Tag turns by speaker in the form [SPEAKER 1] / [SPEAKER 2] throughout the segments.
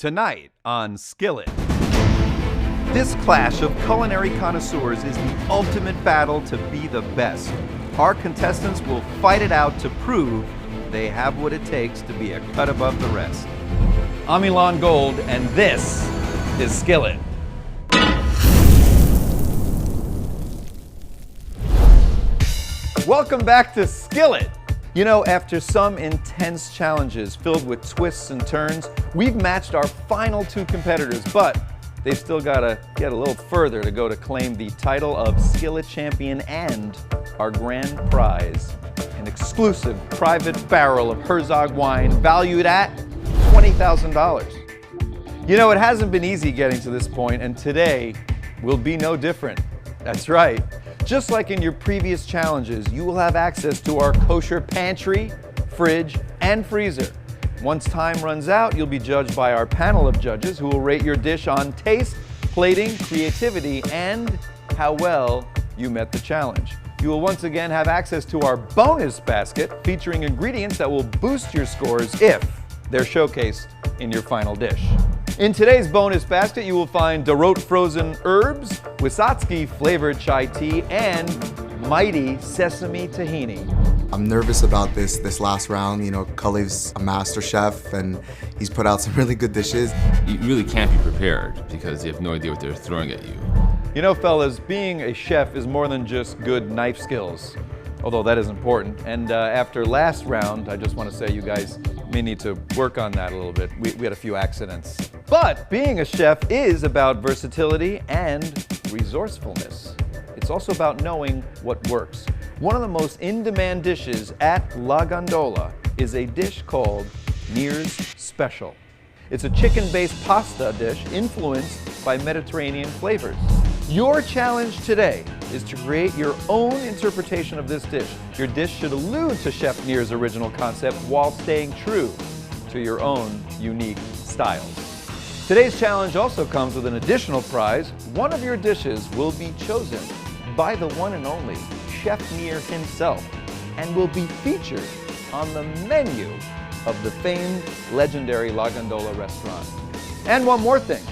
[SPEAKER 1] Tonight on Skillet. This clash of culinary connoisseurs is the ultimate battle to be the best. Our contestants will fight it out to prove they have what it takes to be a cut above the rest. I'm Elon Gold, and this is Skillet. Welcome back to Skillet. You know, after some intense challenges filled with twists and turns, we've matched our final two competitors, but they've still got to get a little further to go to claim the title of Skillet Champion and our grand prize, an exclusive private barrel of Herzog wine valued at $20,000. You know, it hasn't been easy getting to this point, and today will be no different. That's right. Just like in your previous challenges, you will have access to our kosher pantry, fridge, and freezer. Once time runs out, you'll be judged by our panel of judges who will rate your dish on taste, plating, creativity, and how well you met the challenge. You will once again have access to our bonus basket featuring ingredients that will boost your scores if they're showcased in your final dish. In today's bonus basket, you will find Dorot frozen herbs, Wisatski flavored chai tea, and mighty sesame tahini.
[SPEAKER 2] I'm nervous about this last round. You know, Kolev's a master chef and he's put out some really good dishes.
[SPEAKER 3] You really can't be prepared because you have no idea what they're throwing at you.
[SPEAKER 1] You know, fellas, being a chef is more than just good knife skills, although that is important. And after last round, I just want to say you guys may need to work on that a little bit. We had a few accidents. But being a chef is about versatility and resourcefulness. It's also about knowing what works. One of the most in-demand dishes at La Gondola is a dish called Nir's Special. It's a chicken-based pasta dish influenced by Mediterranean flavors. Your challenge today is to create your own interpretation of this dish. Your dish should allude to Chef Nir's original concept while staying true to your own unique styles. Today's challenge also comes with an additional prize. One of your dishes will be chosen by the one and only Chef Nir himself and will be featured on the menu of the famed legendary La Gondola restaurant. And one more thing,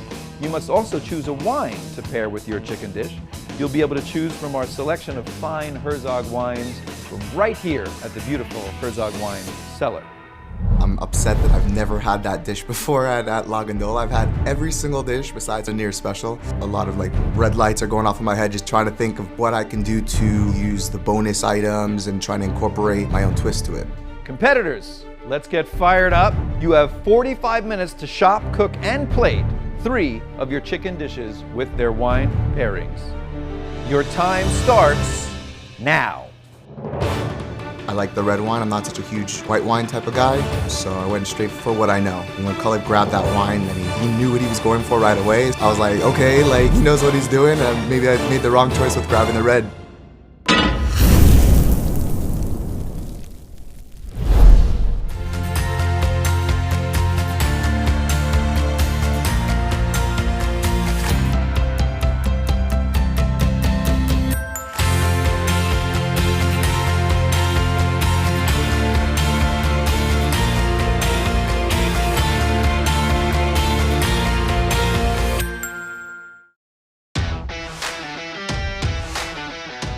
[SPEAKER 1] you must also choose a wine to pair with your chicken dish. You'll be able to choose from our selection of fine Herzog wines from right here at the beautiful Herzog Wine Cellar.
[SPEAKER 2] I'm upset that I've never had that dish before at La Gondola. I've had every single dish besides a Nir Special. A lot of red lights are going off in my head just trying to think of what I can do to use the bonus items and trying to incorporate my own twist to it.
[SPEAKER 1] Competitors, let's get fired up. You have 45 minutes to shop, cook, and plate 3 of your chicken dishes with their wine pairings. Your time starts now.
[SPEAKER 2] I like the red wine. I'm not such a huge white wine type of guy, so I went straight for what I know. And when Kolev grabbed that wine and he knew what he was going for right away, I was like, okay, he knows what he's doing, and maybe I made the wrong choice with grabbing the red.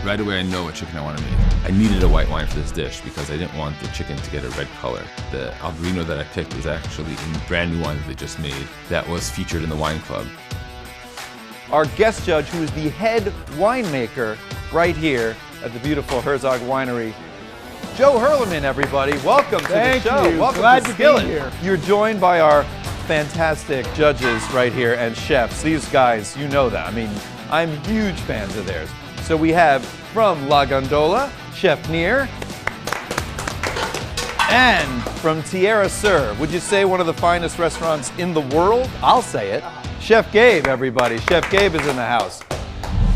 [SPEAKER 3] Right away I know what chicken I want to make. I needed a white wine for this dish because I didn't want the chicken to get a red color. The Albarino that I picked was actually a brand new wine that they just made that was featured in the wine club.
[SPEAKER 1] Our guest judge, who is the head winemaker right here at the beautiful Herzog Winery, Joe Herleman, everybody. Welcome to the show.
[SPEAKER 4] Thank you.
[SPEAKER 1] Welcome
[SPEAKER 4] Glad
[SPEAKER 1] to
[SPEAKER 4] to
[SPEAKER 1] Skillet.
[SPEAKER 4] be here.
[SPEAKER 1] You're joined by our fantastic judges right here and chefs. These guys, you know that. I mean, I'm huge fans of theirs. So we have from La Gondola, Chef Nir, and from Tierra Sur, would you say one of the finest restaurants in the world? I'll say it. Chef Gabe, everybody. Chef Gabe is in the house.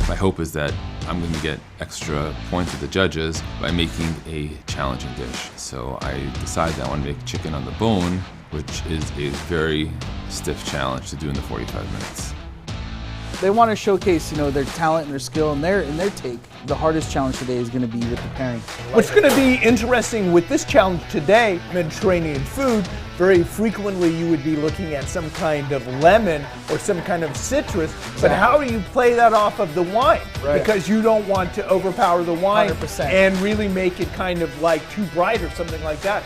[SPEAKER 3] My hope is that I'm going to get extra points with the judges by making a challenging dish. So I decided I want to make chicken on the bone, which is a very stiff challenge to do in the 45 minutes.
[SPEAKER 4] They want to showcase, their talent and their skill and their take. The hardest challenge today is going to be with the pairing.
[SPEAKER 5] What's going to be interesting with this challenge today, Mediterranean food, very frequently you would be looking at some kind of lemon or some kind of citrus, but how do you play that off of the wine?
[SPEAKER 4] Right.
[SPEAKER 5] Because you don't want to overpower the wine
[SPEAKER 4] 100%.
[SPEAKER 5] and really make it kind of like too bright or something like that.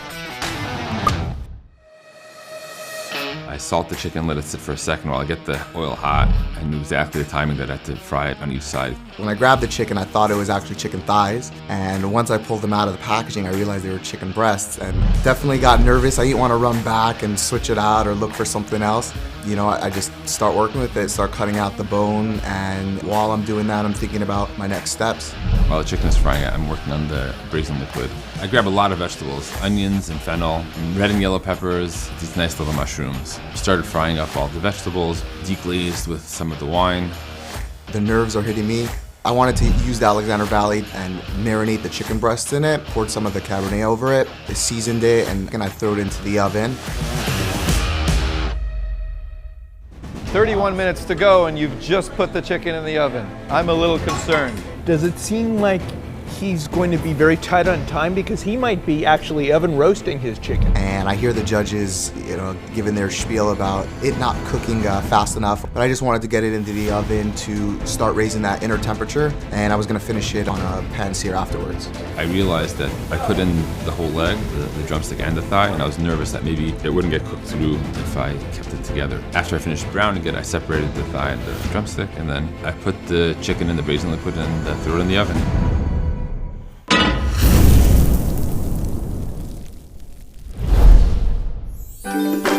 [SPEAKER 3] I salt the chicken, let it sit for a second while I get the oil hot. I knew exactly the timing that I had to fry it on each side.
[SPEAKER 2] When I grabbed the chicken, I thought it was actually chicken thighs. And once I pulled them out of the packaging, I realized they were chicken breasts. And definitely got nervous. I didn't want to run back and switch it out or look for something else. I just start working with it, start cutting out the bone. And while I'm doing that, I'm thinking about my next steps.
[SPEAKER 3] While the chicken is frying, I'm working on the braising liquid. I grab a lot of vegetables, onions and fennel, red and yellow peppers, these nice little mushrooms. Started frying up all the vegetables, deglazed with some of the wine.
[SPEAKER 2] The nerves are hitting me. I wanted to use the Alexander Valley and marinate the chicken breasts in it, poured some of the Cabernet over it, I seasoned it, and I threw it into the oven.
[SPEAKER 1] 31 minutes to go and you've just put the chicken in the oven. I'm a little concerned.
[SPEAKER 5] Does it seem like he's going to be very tight on time because he might be actually oven roasting his chicken?
[SPEAKER 2] And I hear the judges, giving their spiel about it not cooking fast enough. But I just wanted to get it into the oven to start raising that inner temperature. And I was going to finish it on a pan sear afterwards.
[SPEAKER 3] I realized that I put in the whole leg, the drumstick and the thigh, and I was nervous that maybe it wouldn't get cooked through if I kept it together. After I finished browning it, I separated the thigh and the drumstick, and then I put the chicken in the braising liquid and threw it in the oven.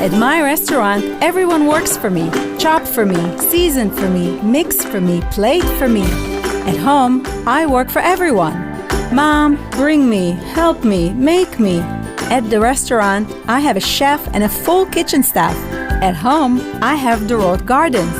[SPEAKER 6] At my restaurant, everyone works for me, chop for me, season for me, mix for me, plate for me. At home, I work for everyone. Mom, bring me, help me, make me. At the restaurant, I have a chef and a full kitchen staff. At home, I have the Road Gardens.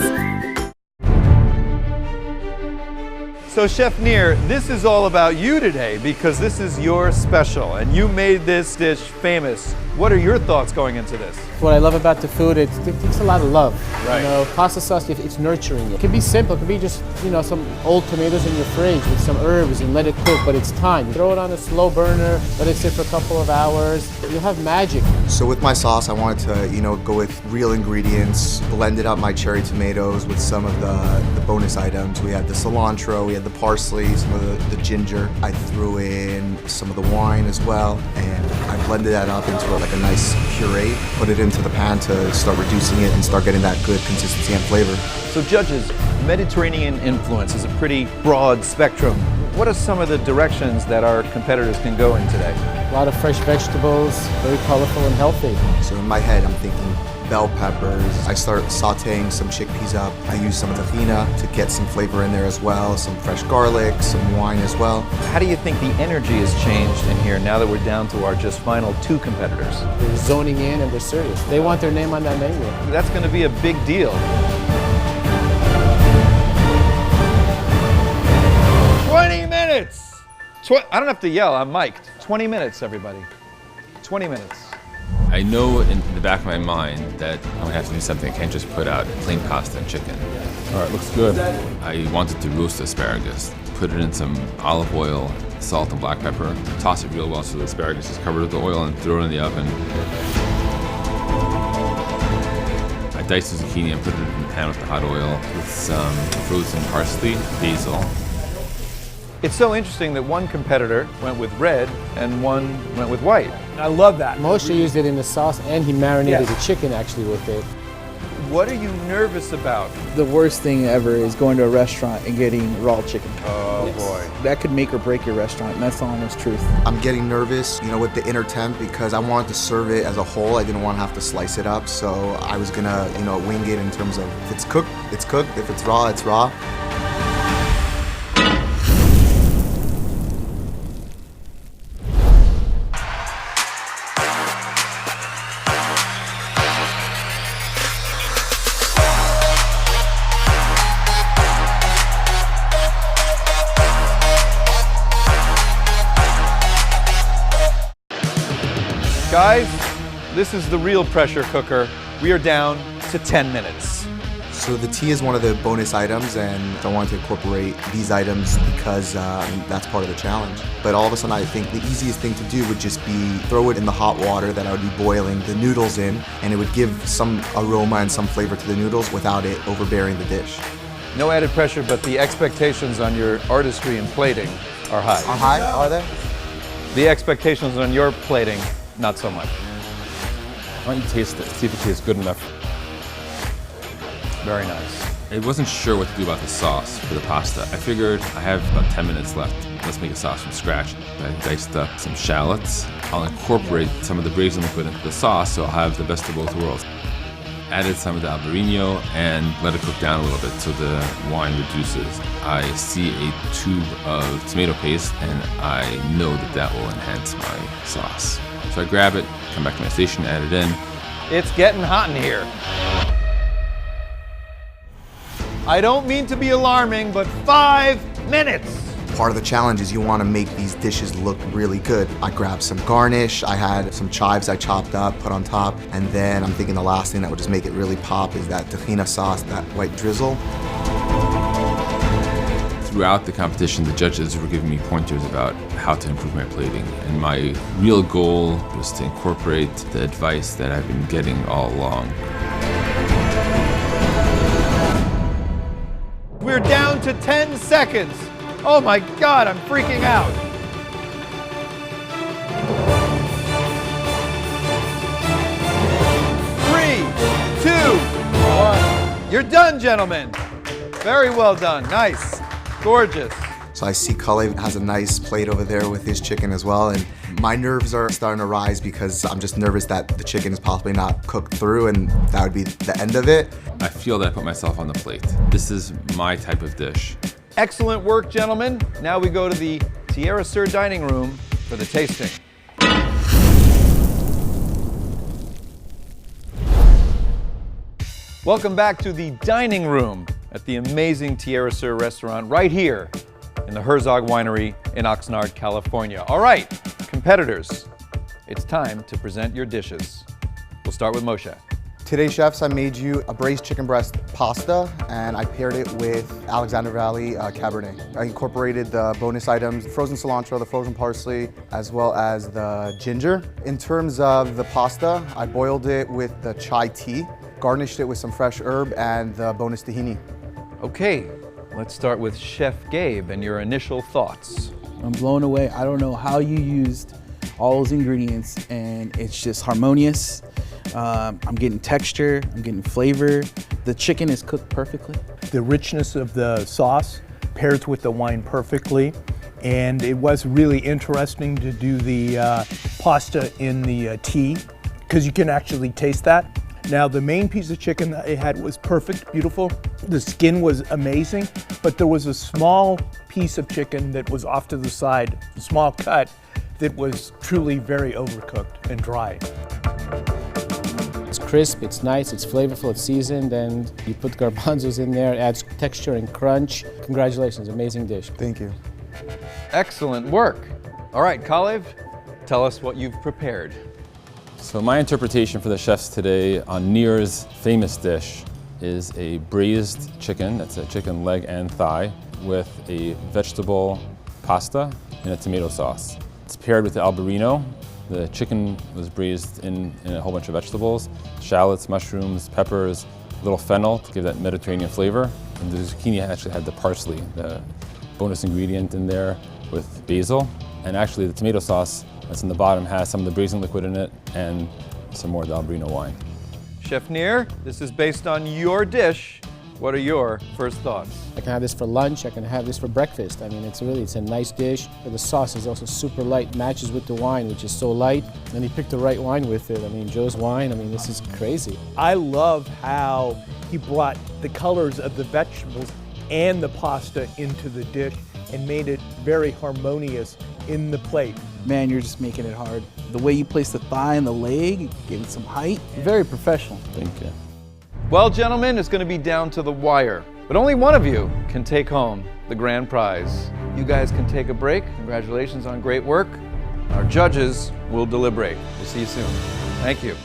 [SPEAKER 1] So Chef Nir, this is all about you today because this is your special and you made this dish famous. What are your thoughts going into this?
[SPEAKER 7] What I love about the food, it takes a lot of love.
[SPEAKER 1] Right.
[SPEAKER 7] Pasta sauce, it's nurturing. It can be simple. It can be just, some old tomatoes in your fridge with some herbs and let it cook, but it's time. Throw it on a slow burner, let it sit for a couple of hours. You'll have magic.
[SPEAKER 2] So with my sauce, I wanted to, go with real ingredients, blended up my cherry tomatoes with some of the bonus items. We had the cilantro, we had the parsley, some of the ginger. I threw in some of the wine as well, and I blended that up into like a nice puree, put it into the pan to start reducing it and start getting that good consistency and flavor.
[SPEAKER 1] So judges, Mediterranean influence is a pretty broad spectrum. What are some of the directions that our competitors can go in today?
[SPEAKER 7] A lot of fresh vegetables, very colorful and healthy.
[SPEAKER 2] So in my head, I'm thinking bell peppers. I start sauteing some chickpeas up. I use some of the tahina to get some flavor in there as well, some fresh garlic, some wine as well.
[SPEAKER 1] How do you think the energy has changed in here now that we're down to our just final two competitors?
[SPEAKER 7] They're zoning in and they're serious. They want their name on that menu.
[SPEAKER 1] That's going to be a big deal. 20 minutes! I don't have to yell, I'm mic'd. 20 minutes, everybody. 20 minutes.
[SPEAKER 3] I know in the back of my mind that I'm gonna have to do something. I can't just put out plain pasta and chicken.
[SPEAKER 8] All right, looks good.
[SPEAKER 3] I wanted to roast asparagus, put it in some olive oil, salt and black pepper, toss it real well so the asparagus is covered with the oil and throw it in the oven. I diced the zucchini and put it in the pan with the hot oil with some frozen parsley, basil.
[SPEAKER 1] It's so interesting that one competitor went with red and one went with white.
[SPEAKER 5] I love that.
[SPEAKER 7] Moshe used it in the sauce and he marinated the chicken actually with it.
[SPEAKER 1] What are you nervous about?
[SPEAKER 4] The worst thing ever is going to a restaurant and getting raw chicken.
[SPEAKER 1] Oh boy.
[SPEAKER 4] That could make or break your restaurant, and that's the honest truth.
[SPEAKER 2] I'm getting nervous, with the inner temp because I wanted to serve it as a whole. I didn't want to have to slice it up, so I was gonna, wing it in terms of if it's cooked, it's cooked. If it's raw, it's raw.
[SPEAKER 1] Guys, this is the real pressure cooker. We are down to 10 minutes.
[SPEAKER 2] So the tea is one of the bonus items, and I wanted to incorporate these items because that's part of the challenge. But all of a sudden I think the easiest thing to do would just be throw it in the hot water that I would be boiling the noodles in, and it would give some aroma and some flavor to the noodles without it overbearing the dish.
[SPEAKER 1] No added pressure, but the expectations on your artistry and plating are high.
[SPEAKER 2] Are high? Are they?
[SPEAKER 1] The expectations on your plating, not so much.
[SPEAKER 3] Why don't you taste it, see if it tastes good enough.
[SPEAKER 1] Very nice.
[SPEAKER 3] I wasn't sure what to do about the sauce for the pasta. I figured I have about 10 minutes left. Let's make a sauce from scratch. I diced up some shallots. I'll incorporate some of the braising liquid into the sauce so I'll have the best of both worlds. Added some of the albarino and let it cook down a little bit so the wine reduces. I see a tube of tomato paste and I know that that will enhance my sauce. So I grab it, come back to my station, add it in.
[SPEAKER 1] It's getting hot in here. I don't mean to be alarming, but 5 minutes.
[SPEAKER 2] Part of the challenge is you want to make these dishes look really good. I grabbed some garnish, I had some chives I chopped up, put on top, and then I'm thinking the last thing that would just make it really pop is that tahina sauce, that white drizzle.
[SPEAKER 3] Throughout the competition, the judges were giving me pointers about how to improve my plating, and my real goal was to incorporate the advice that I've been getting all along.
[SPEAKER 1] We're down to 10 seconds. Oh my God, I'm freaking out. 3, 2, 1. You're done, gentlemen. Very well done. Nice. Gorgeous.
[SPEAKER 2] So I see Kolev has a nice plate over there with his chicken as well, and my nerves are starting to rise because I'm just nervous that the chicken is possibly not cooked through and that would be the end of it.
[SPEAKER 3] I feel that I put myself on the plate. This is my type of dish.
[SPEAKER 1] Excellent work, gentlemen. Now we go to the Tierra Sur dining room for the tasting. Welcome back to the dining room at the amazing Tierra Sur restaurant right here in the Herzog Winery in Oxnard, California. All right, competitors, it's time to present your dishes. We'll start with Moshe.
[SPEAKER 2] Today, chefs, I made you a braised chicken breast pasta, and I paired it with Alexander Valley Cabernet. I incorporated the bonus items, frozen cilantro, the frozen parsley, as well as the ginger. In terms of the pasta, I boiled it with the chai tea, garnished it with some fresh herb and the bonus tahini.
[SPEAKER 1] Okay, let's start with Chef Gabe and your initial thoughts.
[SPEAKER 4] I'm blown away. I don't know how you used all those ingredients, and it's just harmonious. I'm getting texture, I'm getting flavor. The chicken is cooked perfectly.
[SPEAKER 5] The richness of the sauce pairs with the wine perfectly, and it was really interesting to do the pasta in the tea, because you can actually taste that. Now, the main piece of chicken that I had was perfect, beautiful. The skin was amazing, but there was a small piece of chicken that was off to the side, a small cut, that was truly very overcooked and dry.
[SPEAKER 7] It's crisp, it's nice, it's flavorful, it's seasoned, and you put garbanzos in there, it adds texture and crunch. Congratulations, amazing dish.
[SPEAKER 2] Thank you.
[SPEAKER 1] Excellent work. All right, Kolev, tell us what you've prepared.
[SPEAKER 3] So my interpretation for the chefs today on Nir's famous dish is a braised chicken, that's a chicken leg and thigh, with a vegetable pasta and a tomato sauce. It's paired with the albarino. The chicken was braised in a whole bunch of vegetables, shallots, mushrooms, peppers, a little fennel to give that Mediterranean flavor. And the zucchini actually had the parsley, the bonus ingredient in there with basil. And actually the tomato sauce that's in the bottom has some of the braising liquid in it and some more of the albarino wine.
[SPEAKER 1] Chef Nir, this is based on your dish. What are your first thoughts?
[SPEAKER 7] I can have this for lunch, I can have this for breakfast. I mean, it's a nice dish. The sauce is also super light, matches with the wine, which is so light. And he picked the right wine with it. I mean, Joe's wine, I mean, this is crazy.
[SPEAKER 5] I love how he brought the colors of the vegetables and the pasta into the dish and made it very harmonious in the plate.
[SPEAKER 4] Man, you're just making it hard. The way you place the thigh and the leg, giving some height, very professional.
[SPEAKER 3] Thank you.
[SPEAKER 1] Well, gentlemen, it's going to be down to the wire, but only one of you can take home the grand prize. You guys can take a break. Congratulations on great work. Our judges will deliberate. We'll see you soon. Thank you.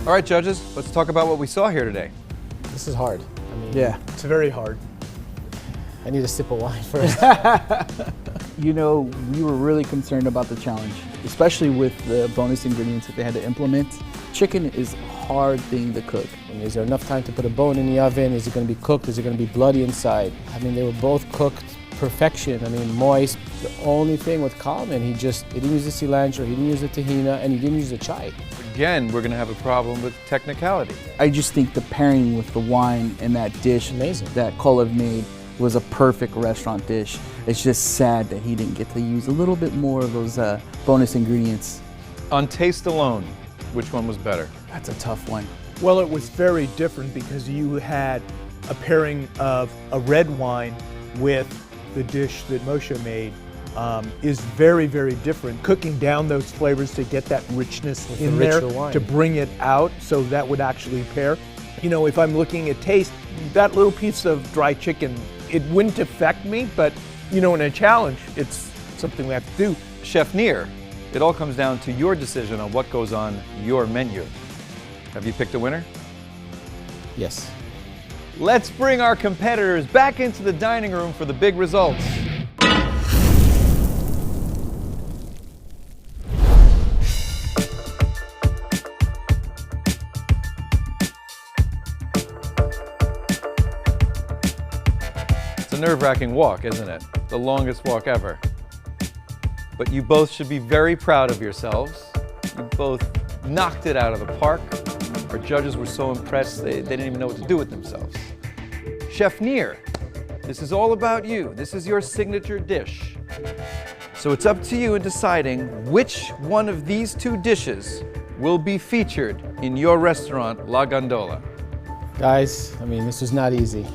[SPEAKER 1] All right, judges, let's talk about what we saw here today.
[SPEAKER 7] This is hard. I mean,
[SPEAKER 4] Yeah.
[SPEAKER 5] It's very hard.
[SPEAKER 7] I need a sip of wine first.
[SPEAKER 4] You know, we were really concerned about the challenge, especially with the bonus ingredients that they had to implement. Chicken is a hard thing to cook.
[SPEAKER 7] And is there enough time to put a bone in the oven? Is it going to be cooked? Is it going to be bloody inside? I mean, they were both cooked perfection. I mean, moist. The only thing with Coleman, he didn't use the cilantro, he didn't use the tahina, and he didn't use the chai.
[SPEAKER 1] Again, we're going to have a problem with technicality.
[SPEAKER 4] I just think the pairing with the wine and that dish
[SPEAKER 7] Amazing.
[SPEAKER 4] that Kolev made was a perfect restaurant dish. It's just sad that he didn't get to use a little bit more of those bonus ingredients.
[SPEAKER 1] On taste alone, which one was better?
[SPEAKER 4] That's a tough one.
[SPEAKER 5] Well, it was very different because you had a pairing of a red wine with the dish that Moshe made. Is very, very different. Cooking down those flavors to get that richness
[SPEAKER 7] With
[SPEAKER 5] in
[SPEAKER 7] the
[SPEAKER 5] there,
[SPEAKER 7] richer wine.
[SPEAKER 5] to bring it out, so that would actually pair. You know, if I'm looking at taste, that little piece of dry chicken, it wouldn't affect me, but you know, in a challenge, it's something we have to do.
[SPEAKER 1] Chef Nir, it all comes down to your decision on what goes on your menu. Have you picked a winner?
[SPEAKER 7] Yes.
[SPEAKER 1] Let's bring our competitors back into the dining room for the big results. It's a nerve-wracking walk, isn't it? The longest walk ever. But you both should be very proud of yourselves. You both knocked it out of the park. Our judges were so impressed they didn't even know what to do with themselves. Chef Nir, this is all about you. This is your signature dish. So it's up to you in deciding which one of these two dishes will be featured in your restaurant, La Gondola.
[SPEAKER 7] Guys, I mean, this was not easy.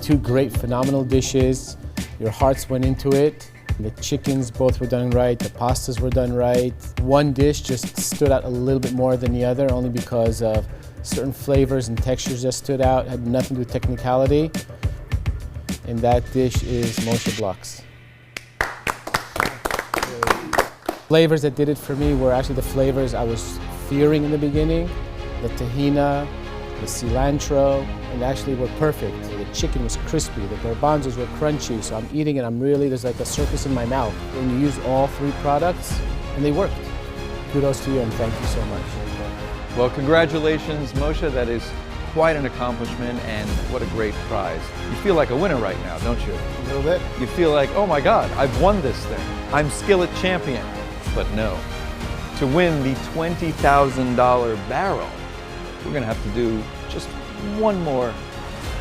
[SPEAKER 7] Two great, phenomenal dishes. Your hearts went into it. The chickens both were done right, the pastas were done right. One dish just stood out a little bit more than the other, only because of certain flavors and textures that stood out, had nothing to do with technicality. And that dish is Moshe Bloch's. Flavors that did it for me were actually the flavors I was fearing in the beginning. The tahina, the cilantro, and actually were perfect. The chicken was crispy, the garbanzos were crunchy, so I'm eating it, there's like a circus in my mouth. When you use all three products, and they worked. Kudos to you and thank you so much.
[SPEAKER 1] Well, congratulations, Moshe. That is quite an accomplishment, and what a great prize. You feel like a winner right now, don't you?
[SPEAKER 5] A little bit.
[SPEAKER 1] You feel like, oh my God, I've won this thing. I'm skillet champion. But no, to win the $20,000 barrel, we're gonna have to do just one more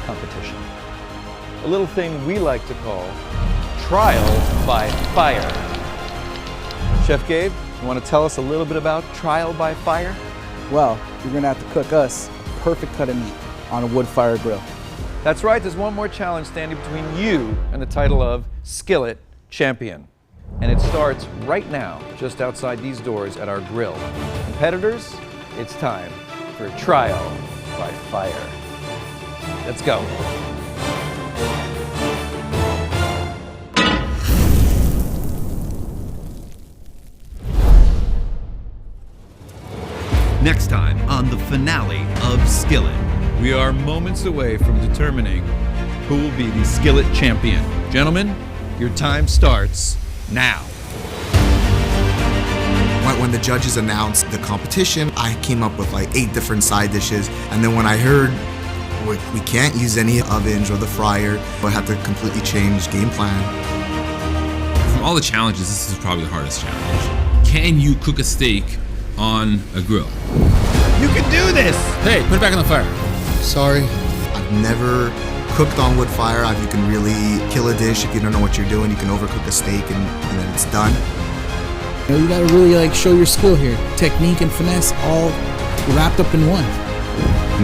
[SPEAKER 1] competition. A little thing we like to call trial by fire. Chef Gabe, you want to tell us a little bit about trial by fire?
[SPEAKER 4] Well, you're gonna have to cook us a perfect cut of meat on a wood fire grill.
[SPEAKER 1] That's right, there's one more challenge standing between you and the title of Skillet Champion. And it starts right now, just outside these doors at our grill. Competitors, it's time for trial by fire. Let's go.
[SPEAKER 8] Next time on the finale of Skillet.
[SPEAKER 1] We are moments away from determining who will be the Skillet Champion. Gentlemen, your time starts now.
[SPEAKER 2] When the judges announced the competition, I came up with like 8 different side dishes. And then when I heard we can't use any ovens or the fryer, I had to completely change game plan.
[SPEAKER 3] From all the challenges, this is probably the hardest challenge. Can you cook a steak on a grill?
[SPEAKER 1] You can do this!
[SPEAKER 3] Hey, put it back on the fire.
[SPEAKER 2] Sorry, I've never cooked on wood fire. You can really kill a dish if you don't know what you're doing. You can overcook a steak and then it's done.
[SPEAKER 4] You know, you gotta really show your skill here. Technique and finesse all wrapped up in one.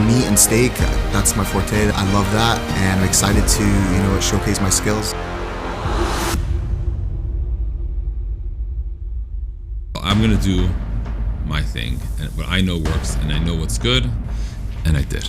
[SPEAKER 2] Meat and steak, that's my forte. I love that, and I'm excited to, showcase my skills.
[SPEAKER 3] I'm gonna do my thing, and what I know works, and I know what's good, and I did.